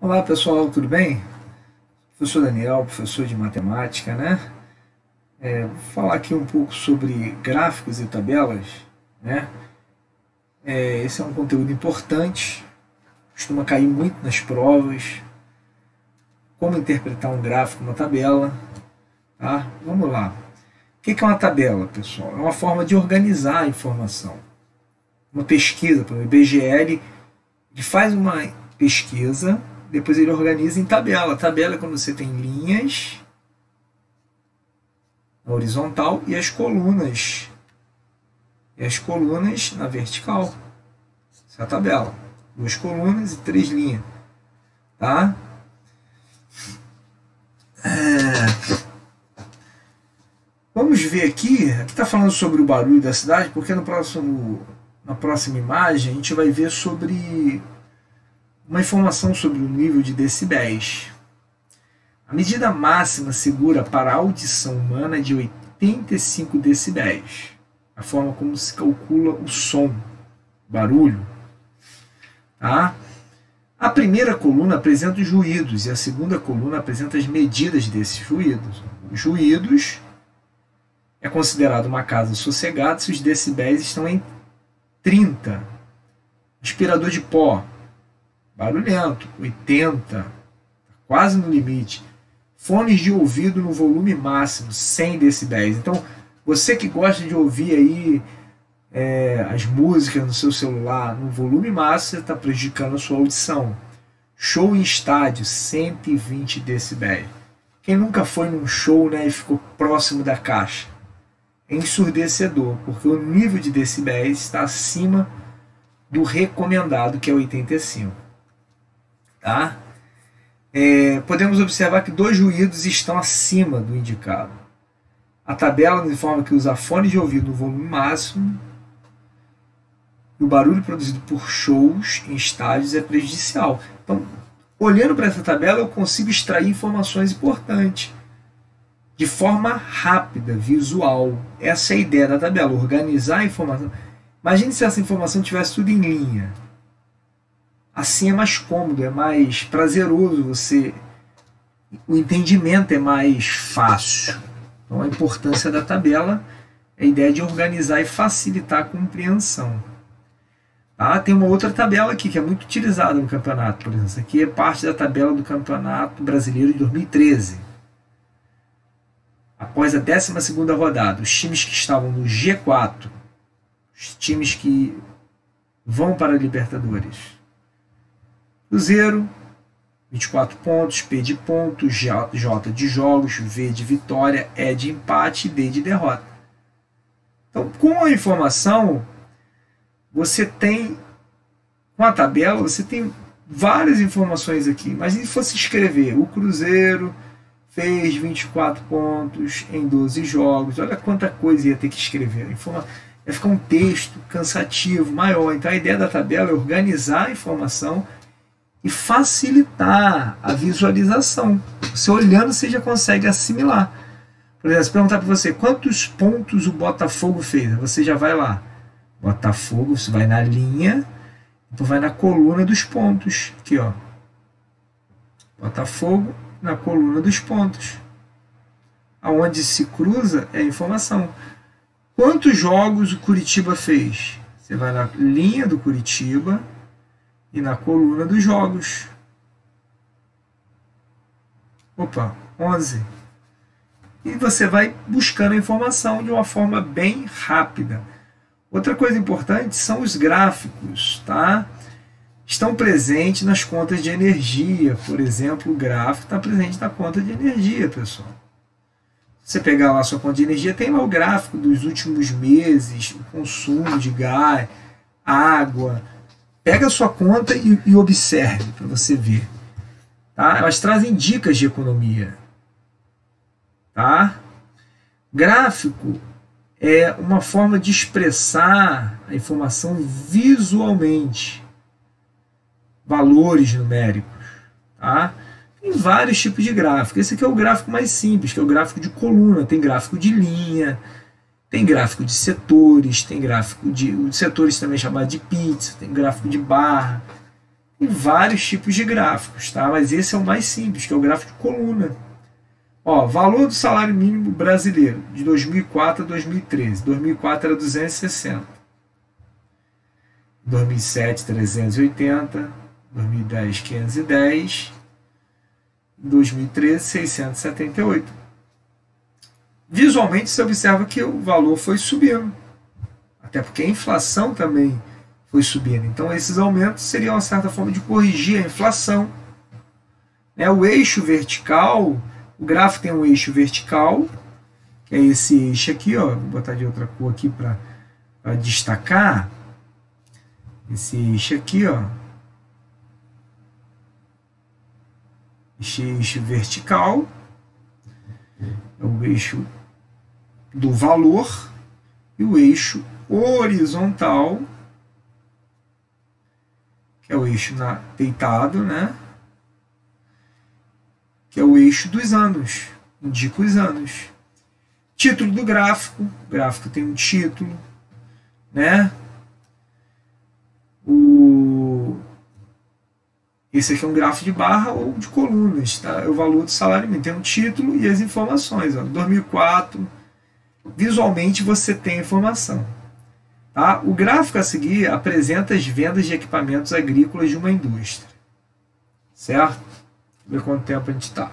Olá pessoal, tudo bem? Professor Daniel, professor de matemática, né? Vou falar aqui um pouco sobre gráficos e tabelas, né? Esse é um conteúdo importante, costuma cair muito nas provas. Como interpretar um gráfico, uma tabela, tá? Vamos lá. O que é uma tabela, pessoal? É uma forma de organizar a informação. Uma pesquisa, por exemplo, o IBGE ele faz uma pesquisa, depois ele organiza em tabela. Tabela é quando você tem linhas na horizontal e as colunas. E as colunas na vertical. Essa é a tabela. 2 colunas e 3 linhas. Tá? Vamos ver aqui. Aqui está falando sobre o barulho da cidade, porque na próxima imagem a gente vai ver sobre uma informação sobre o nível de decibéis. A medida máxima segura para a audição humana é de 85 decibéis. A forma como se calcula o som, barulho. Tá? A primeira coluna apresenta os ruídos e a segunda coluna apresenta as medidas desses ruídos. Os ruídos é considerado uma casa sossegada se os decibéis estão em 30. Aspirador de pó, barulhento, 80, quase no limite. Fones de ouvido no volume máximo, 100 decibéis. Então, você que gosta de ouvir aí as músicas no seu celular no volume máximo, você está prejudicando a sua audição. Show em estádio, 120 decibéis. Quem nunca foi num show, né, e ficou próximo da caixa? É ensurdecedor, porque o nível de decibéis está acima do recomendado, que é 85. Tá? Podemos observar que 2 ruídos estão acima do indicado. A tabela nos informa que usar fone de ouvido no volume máximo e o barulho produzido por shows em estádios é prejudicial. Então, olhando para essa tabela, eu consigo extrair informações importantes de forma rápida, visual. Essa é a ideia da tabela, organizar a informação. Imagine se essa informação tivesse tudo em linha. Assim é mais cômodo, é mais prazeroso, o entendimento é mais fácil. Então a importância da tabela é a ideia de organizar e facilitar a compreensão. Tá? Tem uma outra tabela aqui que é muito utilizada no campeonato, por exemplo. Essa aqui é parte da tabela do Campeonato Brasileiro de 2013. Após a 12ª rodada, os times que estavam no G4, os times que vão para a Libertadores: Cruzeiro, 24 pontos, P de pontos, J de jogos, V de vitória, E de empate e D de derrota. Então, com a informação, com a tabela, você tem várias informações aqui. Mas se fosse escrever, o Cruzeiro fez 24 pontos em 12 jogos, olha quanta coisa ia ter que escrever. Ia ficar um texto cansativo, maior. Então a ideia da tabela é organizar a informação e facilitar a visualização. Você olhando, você já consegue assimilar. Por exemplo, se perguntar para você quantos pontos o Botafogo fez, você já vai lá. Botafogo, você vai na linha, então vai na coluna dos pontos. Aqui, ó. Botafogo na coluna dos pontos. Aonde se cruza é a informação. Quantos jogos o Curitiba fez? Você vai na linha do Curitiba e na coluna dos jogos. Opa, 11. E você vai buscando a informação de uma forma bem rápida. Outra coisa importante são os gráficos, tá? Estão presentes nas contas de energia. Por exemplo, o gráfico está presente na conta de energia, pessoal. Se você pegar lá a sua conta de energia, tem lá o gráfico dos últimos meses, o consumo de gás, água. Pega a sua conta e observe para você ver. Tá? Elas trazem dicas de economia. Tá? Gráfico é uma forma de expressar a informação visualmente. Valores numéricos. Tá? Tem vários tipos de gráfico. Esse aqui é o gráfico mais simples, que é o gráfico de coluna. Tem gráfico de linha, tem gráfico de setores, tem gráfico de setores também chamado de pizza, tem gráfico de barra, Tem vários tipos de gráficos, tá? Mas esse é o mais simples, que é o gráfico de coluna. Ó, valor do salário mínimo brasileiro de 2004 a 2013. 2004 era 260. 2007, 380. 2010, 510. 2013, 678. Visualmente, você observa que o valor foi subindo. Até porque a inflação também foi subindo. Então, esses aumentos seriam uma certa forma de corrigir a inflação. O eixo vertical, o gráfico tem um eixo vertical, que é esse eixo aqui, ó. Vou botar de outra cor aqui para destacar. Esse eixo aqui, ó. Esse eixo vertical é o eixo do valor e o eixo horizontal, que é o eixo deitado, né? Que é o eixo dos anos, indica os anos. Título do gráfico, o gráfico tem um título, né? Esse aqui é um gráfico de barra ou de colunas, tá? É o valor do salário mínimo. Tem um título e as informações. Ó. 2004, visualmente você tem a informação. Tá? O gráfico a seguir apresenta as vendas de equipamentos agrícolas de uma indústria. Certo? Vamos ver quanto tempo a gente está.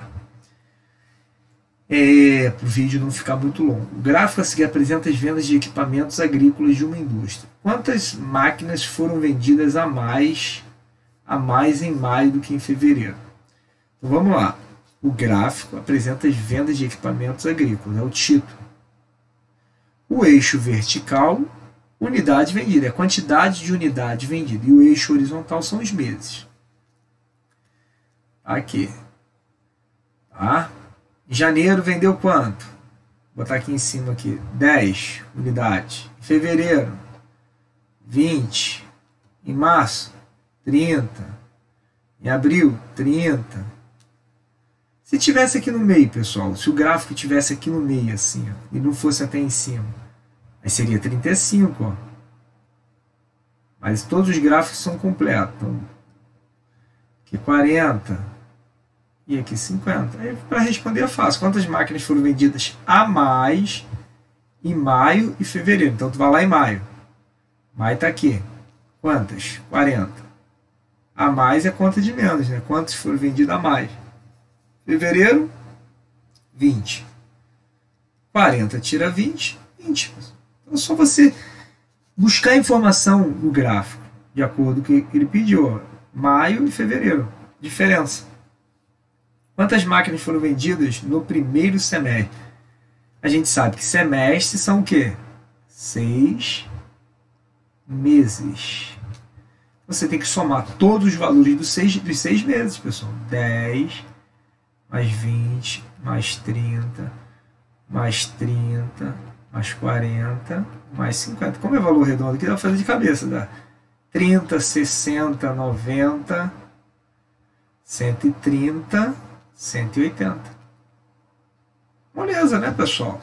Para o vídeo não ficar muito longo. O gráfico a seguir apresenta as vendas de equipamentos agrícolas de uma indústria. Quantas máquinas foram vendidas a mais em maio do que em fevereiro? Então vamos lá. O gráfico apresenta as vendas de equipamentos agrícolas, é o título. O eixo vertical, unidade vendida, é a quantidade de unidade vendida. E o eixo horizontal são os meses. Aqui. Tá? Em janeiro vendeu quanto? Vou botar aqui em cima aqui, 10 unidades. Em fevereiro, 20. Em março, 30. Em abril, 30. Se tivesse aqui no meio, pessoal, se o gráfico tivesse aqui no meio, assim, ó, e não fosse até em cima, aí seria 35, ó. Mas todos os gráficos são completos. Então, aqui 40 e aqui 50. Aí, para responder é fácil. Quantas máquinas foram vendidas a mais em maio e fevereiro? Então, tu vai lá em maio. Maio está aqui. Quantas? 40. A mais é conta de menos, né? Quantos foram vendidos a mais? Fevereiro, 20. 40 tira 20, 20. Então é só você buscar informação no gráfico, de acordo com o que ele pediu. Maio e fevereiro. Diferença. Quantas máquinas foram vendidas no primeiro semestre? A gente sabe que semestre são o quê? 6 meses. Você tem que somar todos os valores dos 6 meses, pessoal. 10, mais 20, mais 30, mais 30, mais 40, mais 50. Como é valor redondo aqui, dá para fazer de cabeça. Dá 30, 60, 90, 130, 180. Beleza, né, pessoal?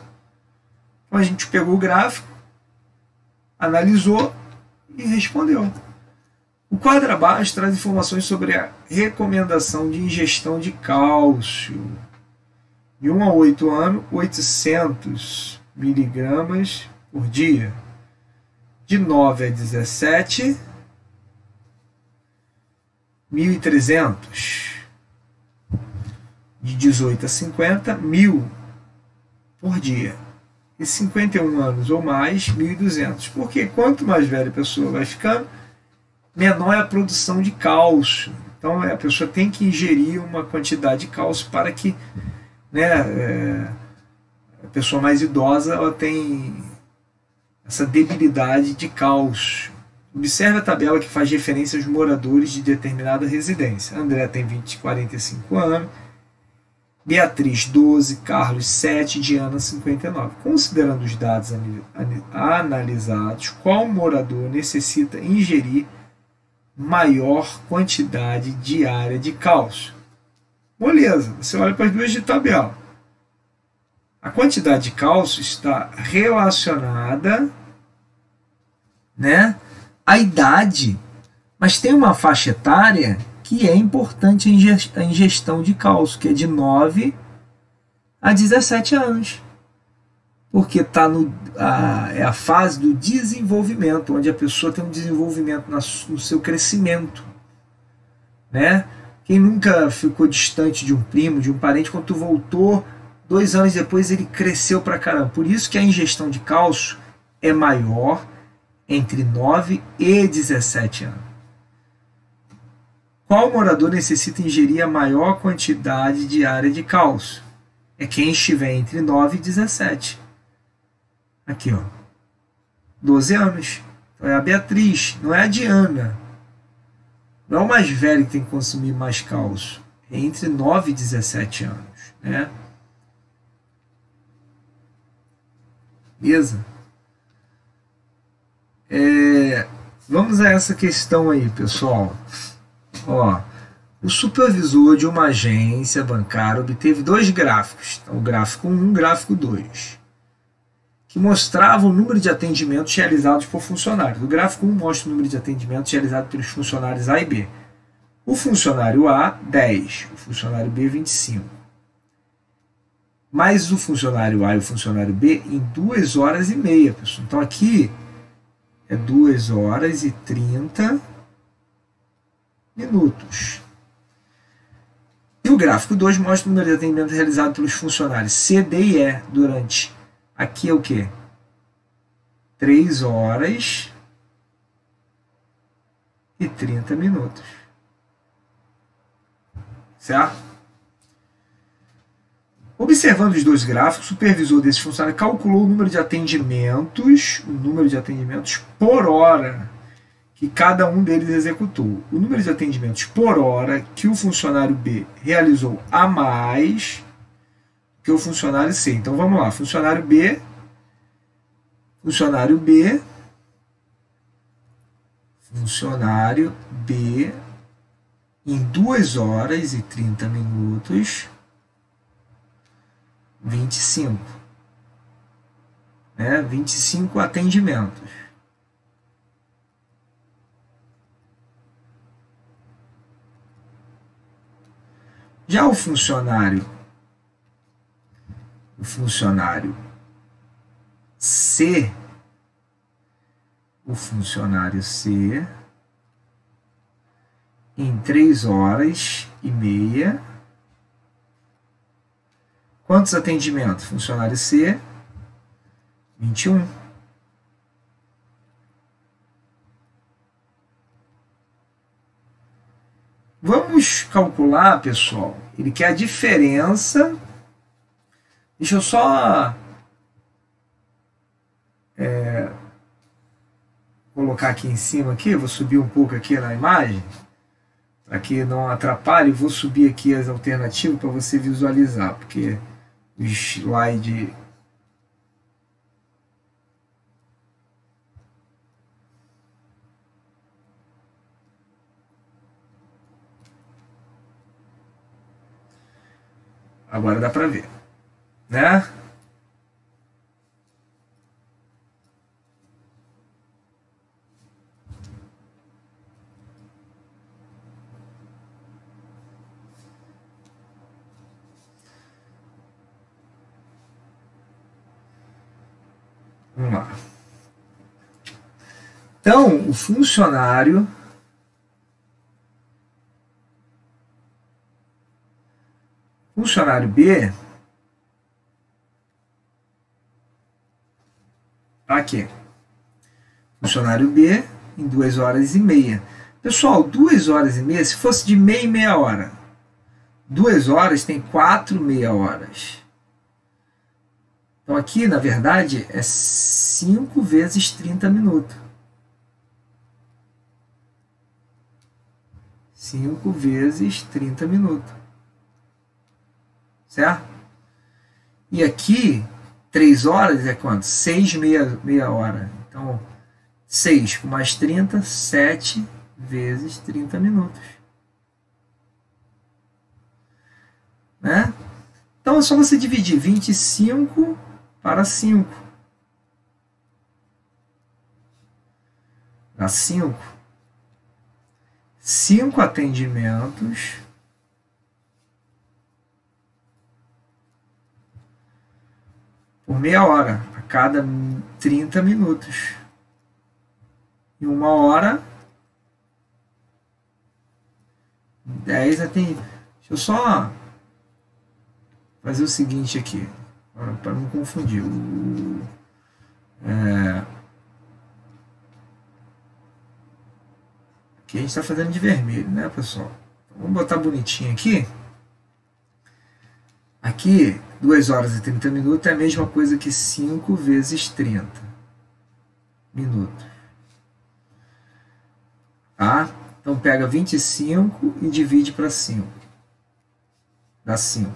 Então a gente pegou o gráfico, analisou e respondeu. O quadro abaixo traz informações sobre a recomendação de ingestão de cálcio. De 1 a 8 anos, 800 miligramas por dia. De 9 a 17, 1.300. De 18 a 50, 1.000 por dia. E 51 anos ou mais, 1.200. Porque quanto mais velha a pessoa vai ficando, menor é a produção de cálcio. Então a pessoa tem que ingerir uma quantidade de cálcio para que, né, a pessoa mais idosa ela tem essa debilidade de cálcio. Observe a tabela que faz referência aos moradores de determinada residência. André tem 45 anos, Beatriz 12, Carlos 7, Diana 59. Considerando os dados analisados, qual morador necessita ingerir maior quantidade diária de cálcio? Beleza, você olha para as duas de tabela. A quantidade de cálcio está relacionada, né, à idade Mas tem uma faixa etária que é importante a ingestão de cálcio, que é de 9 a 17 anos. Porque é a fase do desenvolvimento, onde a pessoa tem um desenvolvimento no seu crescimento. Né? Quem nunca ficou distante de um primo, de um parente, quando tu voltou, 2 anos depois ele cresceu pra caramba. Por isso que a ingestão de cálcio é maior entre 9 e 17 anos. Qual morador necessita ingerir a maior quantidade diária de cálcio? É quem estiver entre 9 e 17. Aqui, ó. 12 anos. Então é a Beatriz, não é a Diana. Não é o mais velho que tem que consumir mais cálcio. É entre 9 e 17 anos. Né? Beleza? Vamos a essa questão aí, pessoal. Ó, o supervisor de uma agência bancária obteve 2 gráficos. Então, o gráfico 1 e o gráfico 2. Que mostravam o número de atendimentos realizados por funcionários. O gráfico 1 mostra o número de atendimentos realizados pelos funcionários A e B. O funcionário A, 10. O funcionário B, 25. Mais o funcionário A e o funcionário B em 2 horas e meia, pessoal. Então aqui é 2 horas e 30 minutos. E o gráfico 2 mostra o número de atendimentos realizados pelos funcionários C, D e E durante... Aqui é o quê? 3 horas e 30 minutos. Certo? Observando os 2 gráficos, o supervisor desse funcionário calculou o número de atendimentos por hora que cada um deles executou. O número de atendimentos por hora que o funcionário B realizou a mais que o funcionário C. Então vamos lá, funcionário B, em 2 horas e 30 minutos, 25. 25 atendimentos. Já o funcionário C, em 3 horas e meia. Quantos atendimentos? Funcionário C, 21. Vamos calcular, pessoal. Ele quer a diferença. Deixa eu só colocar aqui em cima aqui, vou subir um pouco aqui na imagem, para que não atrapalhe. Vou subir aqui as alternativas para você visualizar, porque o slide agora dá para ver, né? Vamos lá. Então, o funcionário B, aqui, funcionário B em 2 horas e meia. Pessoal, 2 horas e meia, se fosse de meia em meia hora, 2 horas tem 4 meia horas. Então aqui, na verdade, é 5 vezes 30 minutos. 5 vezes 30 minutos. Certo? E aqui, 3 horas é quanto? 6 meia hora. Então, 6 com mais 30, 7 vezes 30 minutos. Né? Então é só você dividir 25 para 5. Dá 5. 5 atendimentos por meia hora, a cada 30 minutos. Em 1 hora, 10 atendimentos. Deixa eu só fazer o seguinte aqui, para não confundir. Aqui a gente está fazendo de vermelho, né, pessoal? Então, vamos botar bonitinho aqui. Aqui, 2 horas e 30 minutos é a mesma coisa que 5 vezes 30 minutos. Tá? Então pega 25 e divide para 5. Dá 5.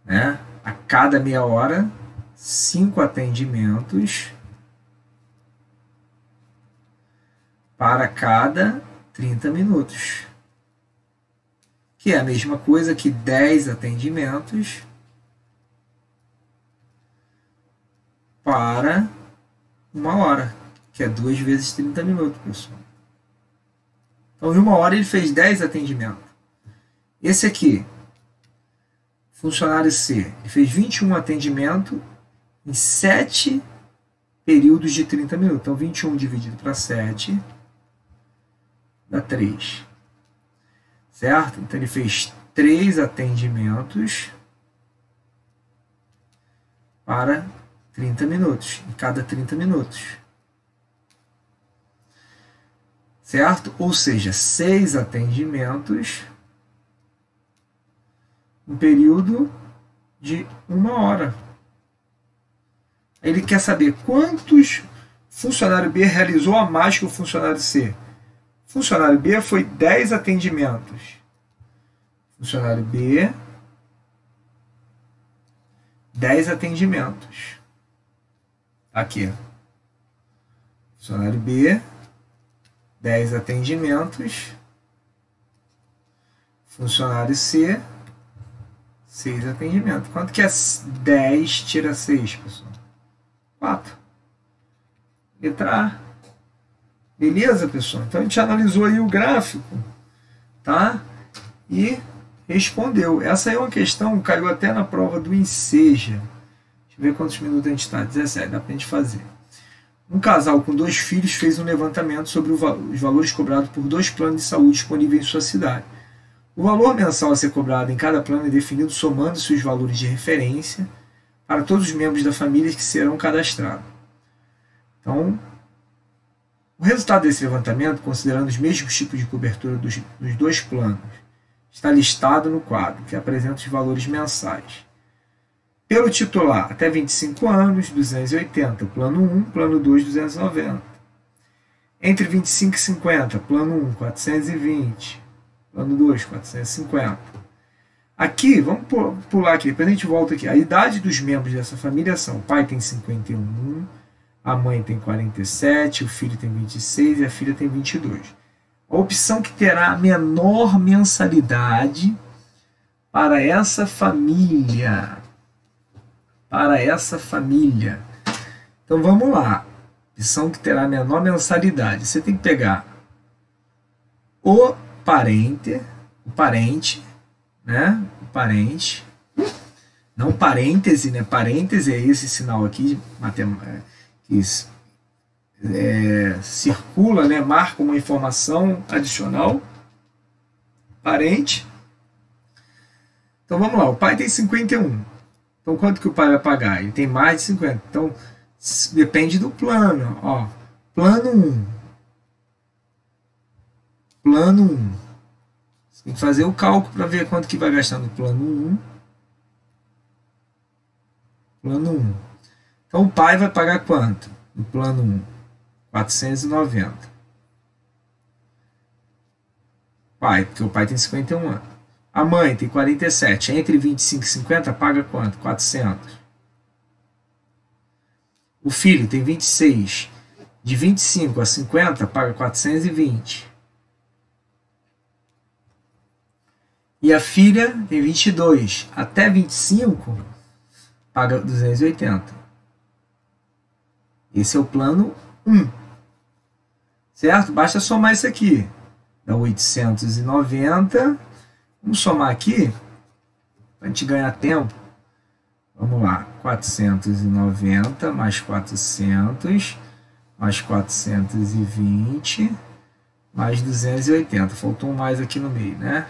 Né? A cada meia hora, 5 atendimentos para cada 30 minutos. Que é a mesma coisa que 10 atendimentos para 1 hora, que é 2 vezes 30 minutos, pessoal. Então, em 1 hora ele fez 10 atendimentos. Esse aqui, funcionário C, ele fez 21 atendimentos em 7 períodos de 30 minutos. Então, 21 dividido para 7 dá 3. Certo? Então, ele fez 3 atendimentos para 30 minutos, em cada 30 minutos. Certo? Ou seja, 6 atendimentos um período de 1 hora. Ele quer saber quantos funcionário B realizou a mais que o funcionário C. Funcionário B foi 10 atendimentos. Funcionário B, 10 atendimentos. Aqui. Funcionário B, 10 atendimentos. Funcionário C, 6 atendimentos. Quanto que é 10 tira 6, pessoal? 4. Letra A. Beleza, pessoal? Então a gente analisou aí o gráfico, tá? E respondeu. Essa é uma questão, caiu até na prova do Enseja. Deixa eu ver quantos minutos a gente está. 17, dá pra gente fazer. Um casal com 2 filhos fez um levantamento sobre os valores cobrados por 2 planos de saúde disponíveis em sua cidade. O valor mensal a ser cobrado em cada plano é definido somando-se os valores de referência para todos os membros da família que serão cadastrados. Então, o resultado desse levantamento, considerando os mesmos tipos de cobertura dos 2 planos, está listado no quadro, que apresenta os valores mensais. Pelo titular, até 25 anos, 280, plano 1, plano 2, 290. Entre 25 e 50, plano 1, 420, plano 2, 450. Aqui, vamos pular aqui, depois a gente volta aqui. A idade dos membros dessa família são: o pai tem 51, a mãe tem 47, o filho tem 26 e a filha tem 22. A opção que terá a menor mensalidade para essa família. Para essa família. Então vamos lá. Opção que terá a menor mensalidade. Você tem que pegar o parente, né? O parente. Não parêntese, né? Parêntese é esse sinal aqui, que circula, né? Marca uma informação adicional. Parente. Então vamos lá. O pai tem 51. Então, quanto que o pai vai pagar? Ele tem mais de 50. Então, depende do plano. Ó, plano 1. Plano 1. Você tem que fazer o cálculo para ver quanto que vai gastar no plano 1. Plano 1. Então, o pai vai pagar quanto? No plano 1. 490. Pai, porque o pai tem 51 anos. A mãe tem 47. Entre 25 e 50, paga quanto? 400. O filho tem 26. De 25 a 50, paga 420. E a filha tem 22. Até 25, paga 280. Esse é o plano 1. certo? Basta somar isso aqui. Dá 890. Vamos somar aqui, para a gente ganhar tempo. Vamos lá, 490 mais 400, mais 420, mais 280. Faltou um mais aqui no meio, né?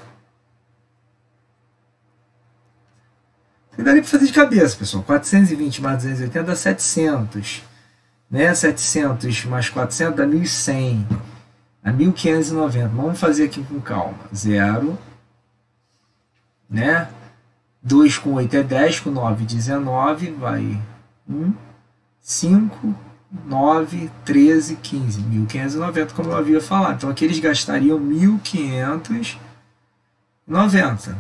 Daria para fazer de cabeça, pessoal. 420 mais 280 dá 700. Né? 700 mais 400 dá 1.100. Dá 1.590. Vamos fazer aqui com calma. 0. Né? 2 com 8 é 10, com 9, 19. Vai 1, 5, 9, 13, 15. 1.590, como eu havia falado. Então aqui eles gastariam 1.590.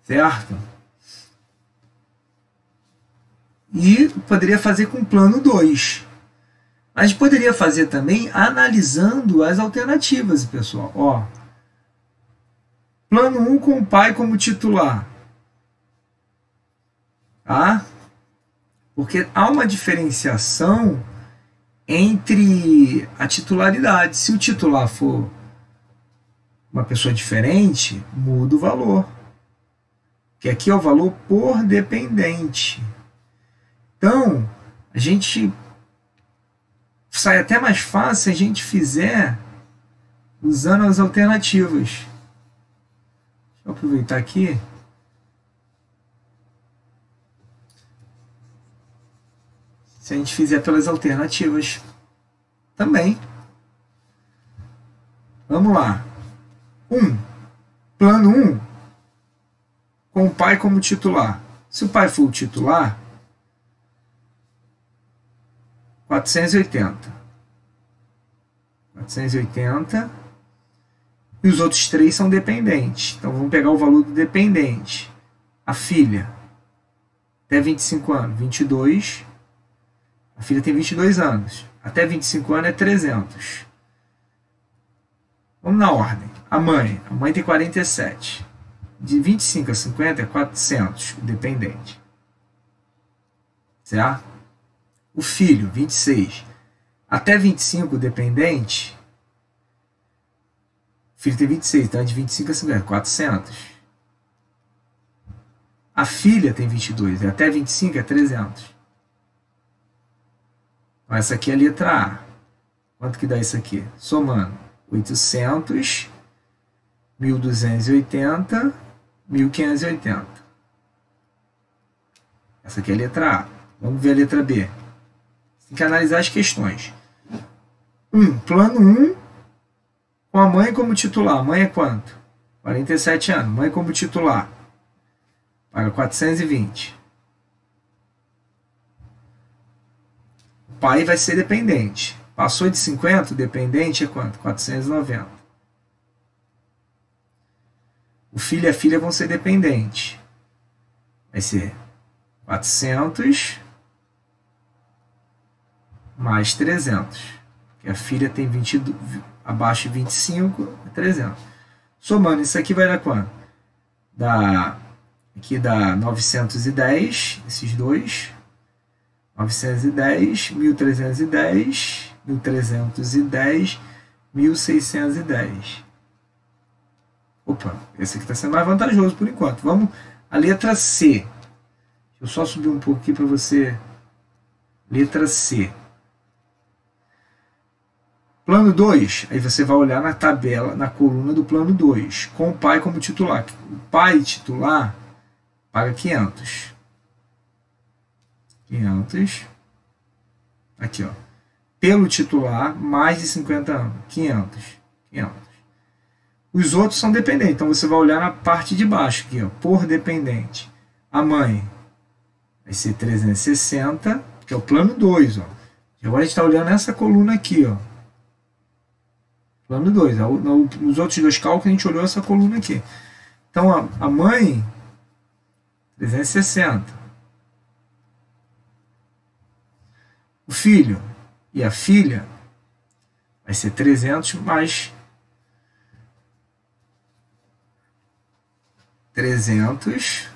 Certo? E poderia fazer com plano 2. Mas poderia fazer também analisando as alternativas, pessoal. Ó, plano 1 com o pai como titular. Tá? Porque há uma diferenciação entre a titularidade. Se o titular for uma pessoa diferente, muda o valor. Que aqui é o valor por dependente. Então, a gente sai até mais fácil se a gente fizer usando as alternativas. Deixa eu aproveitar aqui. Se a gente fizer pelas alternativas também. Vamos lá. Plano 1, com o pai como titular. Se o pai for o titular, 480. 480. E os outros 3 são dependentes. Então vamos pegar o valor do dependente. A filha, até 25 anos, 22. A filha tem 22 anos. Até 25 anos é 300. Vamos na ordem. A mãe tem 47. De 25 a 50 é 400, o dependente. Certo? O filho, 26. Até 25, o dependente. O filho tem 26, então é de 25 a 50, 400. A filha tem 22, até 25 é 300. Então essa aqui é a letra A. Quanto que dá isso aqui? Somando 800, 1.280, 1.580. Essa aqui é a letra A. Vamos ver a letra B. Tem que analisar as questões. Plano 1, com a mãe como titular. A mãe é quanto? 47 anos. Mãe como titular. Paga 420. O pai vai ser dependente. Passou de 50, o dependente é quanto? 490. O filho e a filha vão ser dependentes. Vai ser 400 mais 300. Porque a filha tem 22, abaixo de 25, é 300. Somando isso aqui vai dar quanto? Aqui dá 910, esses dois. 910, 1.310, 1.310, 1.610. Opa, esse aqui está sendo mais vantajoso por enquanto. Vamos à letra C. Deixa eu só subir um pouco aqui para você. Letra C. Plano 2, aí você vai olhar na tabela, na coluna do plano 2, com o pai como titular. O pai titular paga 500. 500. Aqui, ó. Pelo titular, mais de 50 anos. 500. 500. Os outros são dependentes, então você vai olhar na parte de baixo aqui, ó, por dependente. A mãe vai ser 360, que é o plano 2, ó. E agora a gente está olhando essa coluna aqui, ó. Plano 2. Nos outros dois cálculos a gente olhou essa coluna aqui. Então a mãe, 360. O filho e a filha vai ser 300 mais 300.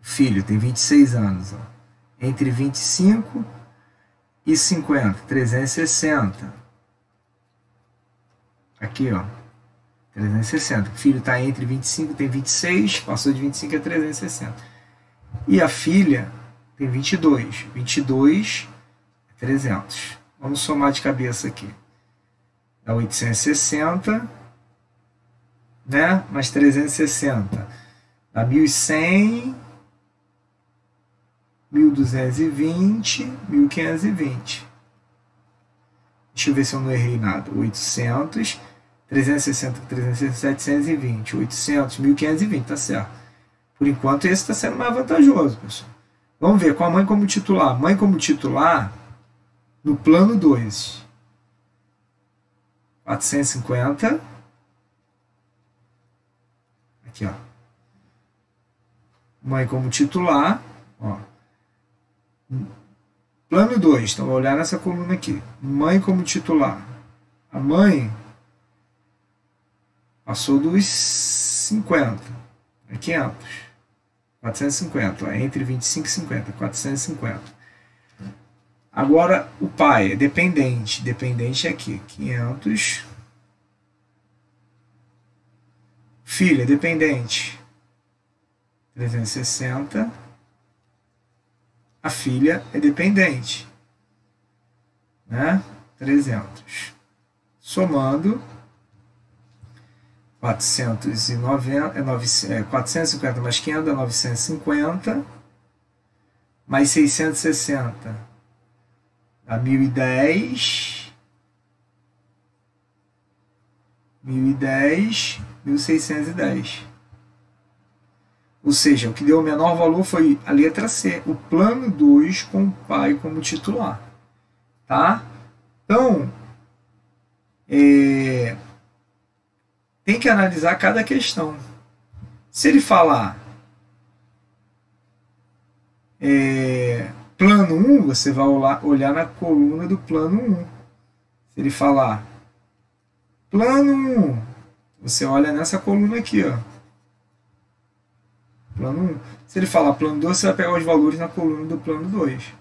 O filho tem 26 anos, ó. Entre 25 e 50, 360. Aqui, ó, 360. O filho está entre 25, tem 26, passou de 25 a 360. E a filha tem 22. 22 é 300. Vamos somar de cabeça aqui. Dá 860, né? Mais 360. Dá 1100, 1220, 1520. Deixa eu ver se eu não errei nada. 800, 360, 360, 720, 800, 1520, tá certo. Por enquanto esse está sendo mais vantajoso, pessoal. Vamos ver com a mãe como titular. Mãe como titular no plano 2. 450. Aqui, ó. Mãe como titular, ó. Plano 2, então vou olhar nessa coluna aqui. Mãe como titular. A mãe passou dos 50. É 500. 450. Ó, entre 25 e 50. 450. Agora o pai é dependente. Dependente é aqui. 500. Filho é dependente. 360. A filha é dependente, né? 300. Somando 450 mais 500 é 950, mais 660 dá 1010, 1010, 1610. Ou seja, o que deu o menor valor foi a letra C, o plano 2 com o pai como titular. Tá? Então, tem que analisar cada questão. Se ele falar plano 1, você vai olhar na coluna do plano 1. Se ele falar plano 1, você olha nessa coluna aqui, ó. Plano 1. Se ele falar plano 2, você vai pegar os valores na coluna do plano 2.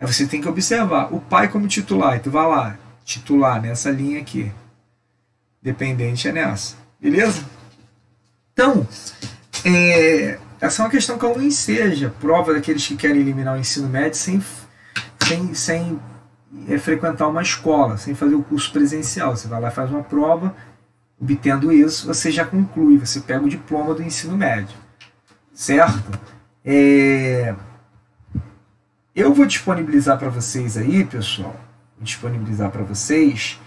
Aí você tem que observar o pai como titular. Então vai lá, titular nessa linha aqui. Dependente é nessa. Beleza? Então, essa é uma questão que eu não enseja. Prova daqueles que querem eliminar o ensino médio sem frequentar uma escola, sem fazer o curso presencial. Você vai lá e faz uma prova, obtendo isso, você já conclui, você pega o diploma do ensino médio. Certo? Eu vou disponibilizar para vocês aí, pessoal. Vou disponibilizar para vocês.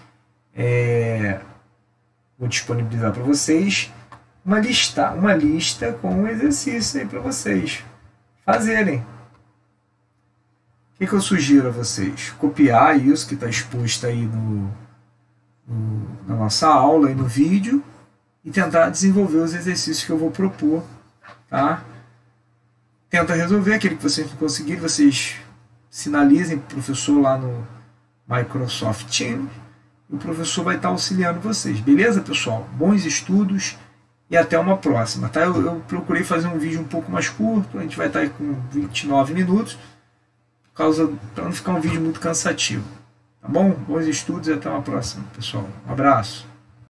Uma lista com um exercício aí para vocês fazerem. O que eu sugiro a vocês? Copiar isso que está exposto aí na nossa aula e no vídeo e tentar desenvolver os exercícios que eu vou propor. Tá? Tenta resolver aquele que vocês não conseguirem, vocês sinalizem para o professor lá no Microsoft Teams e o professor vai estar auxiliando vocês. Beleza, pessoal? Bons estudos e até uma próxima. Tá? Eu procurei fazer um vídeo um pouco mais curto, a gente vai estar aí com 29 minutos, para não ficar um vídeo muito cansativo. Tá bom? Bons estudos e até uma próxima, pessoal. Um abraço.